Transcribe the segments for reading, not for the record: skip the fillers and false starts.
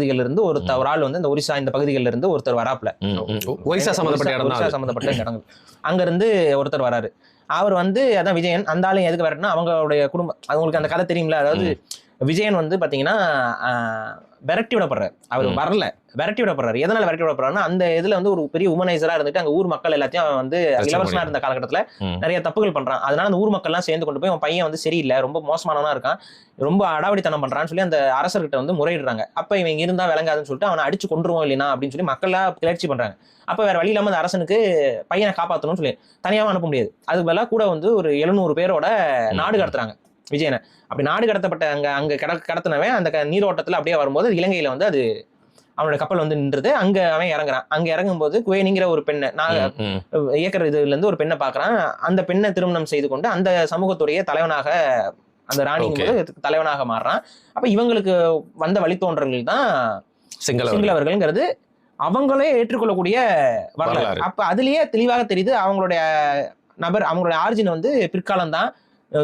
இருந்து ஒரு ஆள் வந்து இந்த ஒரிசா இந்த பகுதிகளில் இருந்து ஒருத்தர் வராப்புல, ஒரிசா சம்பந்தப்பட்ட இடங்கள் அங்க இருந்து ஒருத்தர் வராரு. அவர் வந்து அதான் விஜயன். அந்த ஆளும் எதுக்கு வரட்டுன்னா அவங்களுடைய குடும்பம், அவங்களுக்கு அந்த கதை தெரியும்ல. அதாவது விஜயன் வந்து பாத்தீங்கன்னா விரட்டி விடப்படுறாரு. அவர் வரல, விரட்டி விடப்படுறாரு. எதனால விரட்டி விடப்படுறாருன்னா அந்த இதுல வந்து ஒரு பெரிய உமனைசரா இருந்துட்டு அங்க ஊர் மக்கள் எல்லாத்தையும் வந்து இளவரசனா இருந்த காலகட்டத்துல நிறைய தப்புகள் பண்றான். அதனால அந்த ஊர் மக்கள் எல்லாம் சேர்ந்து கொண்டு போய் அவன் பையன் வந்து சரியில்லை, ரொம்ப மோசமானவனா இருக்கான், ரொம்ப அடாவடித்தனம் பண்றான்னு சொல்லி அந்த அரசர்கிட்ட வந்து முறையிடுறாங்க. அப்ப இவங்க இருந்தா விளங்காதுன்னு சொல்லிட்டு அவனை அடிச்சு கொண்டுருவோம் இல்லைனா அப்படின்னு சொல்லி மக்களா கிளர்ச்சி பண்றாங்க. அப்ப வேற வழி இல்லாம அந்த அரசனுக்கு பையனை காப்பாற்றணும்னு சொல்லி தனியாவும் அனுப்ப முடியாது. அதுக்கு பதிலா கூட வந்து ஒரு 700 பேரோட நாடு கடத்துறாங்க விஜயனை. அப்படி நாடு கடத்தப்பட்ட அங்க கடத்தினவன் அந்த நீரோட்டத்துல அப்படியே வரும்போது இலங்கையில வந்து அது அவனோட கப்பல் வந்து நின்றுது. அங்க அவன் இறங்குறான். அங்க இறங்கும் போது குவேனிங்கிற ஒரு பெண்ணை இயக்கிற இதுல இருந்து ஒரு பெண்ணை பாக்குறான். அந்த பெண்ணை திருமணம் செய்து கொண்டு அந்த சமூகத்துடைய தலைவனாக, அந்த ராணிங்கும்போது தலைவனாக மாறுறான். அப்ப இவங்களுக்கு வந்த வழித்தோன்றல்கள் தான் சிங்களவர்கள்ங்கிறது அவங்களே ஏற்றுக்கொள்ளக்கூடிய வரலாறு. அப்ப அதுலயே தெளிவாக தெரியுது அவங்களுடைய அவங்களுடைய ஆரிஜின் வந்து பிற்காலம் தான்.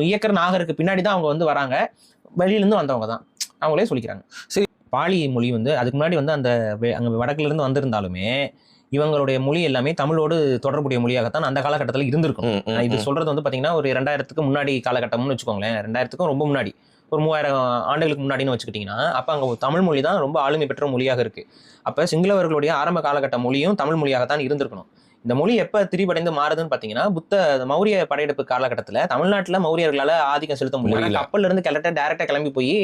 இயக்கர் நாகருக்கு பின்னாடி தான் அவங்க வந்து வராங்க, வெளியிலிருந்து வந்தவங்க தான் அவங்களே சொல்லிக்கிறாங்க. சரி, பாலி மொழி வந்து அதுக்கு முன்னாடி வந்து அந்த அங்க வடக்குல இருந்து வந்திருந்தாலுமே இவங்களுடைய மொழி எல்லாமே தமிழோடு தொடர்புடைய மொழியாகத்தான் அந்த காலகட்டத்தில் இருந்திருக்கும். இது சொல்றது வந்து பாத்தீங்கன்னா ஒரு 2000க்கு முன்னாடி காலகட்டம்னு வச்சுக்கோங்களேன். 2000க்கும் ரொம்ப முன்னாடி, ஒரு 3000 ஆண்டுகளுக்கு முன்னாடின்னு வச்சுக்கிட்டீங்கன்னா அப்ப அங்க தமிழ் மொழி தான் ரொம்ப ஆளுமை பெற்ற மொழியாக இருக்கு. அப்ப சிங்களவர்களுடைய ஆரம்ப காலகட்ட மொழியும் தமிழ் மொழியாகத்தான் இருந்திருக்கணும். இந்த மொழி எப்ப திரிபடைந்து மாறுதுன்னு பாத்தீங்கன்னா மௌரிய படையெடுப்பு காலகட்டத்துல தமிழ்நாட்டுல மௌரியர்களால ஆதிக்கம் செலுத்த முடியல. கப்பல்ல இருந்து டைரக்டா கிளம்பி போய்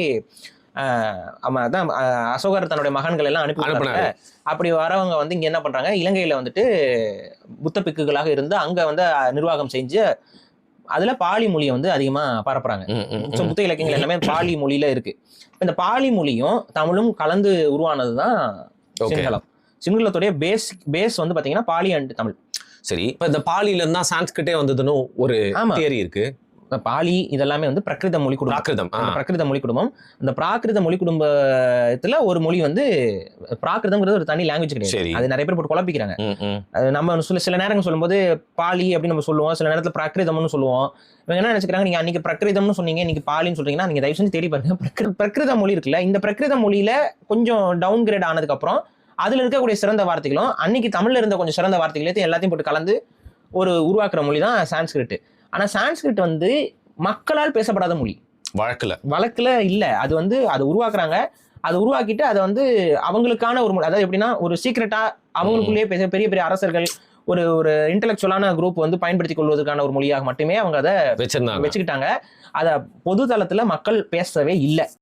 அசோகர் தன்னுடைய மகன்கள் எல்லாம் அனுப்பி அப்படி வரவங்க வந்து இங்க என்ன பண்றாங்க, இலங்கையில வந்துட்டு புத்த பிக்குகளாக இருந்து அங்க வந்து நிர்வாகம் செஞ்சு அதுல பாலி மொழியை வந்து அதிகமா பரப்புறாங்க. புத்த இலக்கியங்கள் எல்லாமே பாலி மொழியில இருக்கு. இந்த பாலி மொழியும் தமிழும் கலந்து உருவானதுதான் சிங்களம். சிங்களத்துடைய பேஸ் வந்து பாத்தீங்கன்னா பாலி அண்ட் தமிழ். சரி, இப்ப இந்த பாலியில இருந்தா சான்ஸ்கிரிட்டே வந்ததுன்னு ஒரு தியரி இருக்கு. பாலி இதெல்லாமே வந்து பிரகிருத மொழி குடும்பம். பிரகிருத மொழி குடும்பம். இந்த பிராகிருத மொழி குடும்பத்துல ஒரு மொழி வந்து பிராகிருதம்ங்கிறது ஒரு தனி லாங்குவேஜ் கிடையாது. அது நிறைய பேர் போட்டு குழப்பிக்கிறாங்க. நம்ம சில நேரங்கள் சொல்லும்போது பாலி அப்படின்னு நம்ம சொல்லுவோம், சில நேரத்துல பிராகிருதம்னு சொல்லுவோம். இவங்க என்ன நினைச்சுக்கிறாங்க, நீங்க அன்னைக்கு பிரகிருதம்னு சொன்னீங்க, இன்னைக்கு பாலின்னு சொல்றீங்கன்னா நீங்க தயவு செஞ்சு தேடி பாருங்க. பிரகிருத மொழி இருக்குல்ல, இந்த பிரகிருத மொழியில கொஞ்சம் டவுன் கிரேட் ஆனதுக்கு அப்புறம் அதுல இருக்கக்கூடிய சிறந்த வார்த்தைகளும் அன்னைக்கு தமிழ்ல இருந்த கொஞ்சம் சிறந்த வார்த்தைகளையும் எல்லாத்தையும் போட்டு கலந்து ஒரு உருவாக்குற மொழி தான் சான்ஸ்கிரிட். ஆனா சான்ஸ்கிரிட் வந்து மக்களால் பேசப்படாத மொழி, வழக்குல இல்ல. அது வந்து அதை உருவாக்குறாங்க, அதை உருவாக்கிட்டு அதை வந்து அவங்களுக்கான ஒரு மொழி, அதாவது எப்படின்னா ஒரு சீக்ரெட்டா அவங்களுக்குள்ளேயே பேச பெரிய பெரிய அரசர்கள் ஒரு இன்டெலெக்சுவலான குரூப் வந்து பயன்படுத்திக் கொள்வதற்கான ஒரு மொழியாக மட்டுமே அவங்க அதை வச்சுக்கிட்டாங்க. அதை பொது தளத்துல மக்கள் பேசவே இல்லை.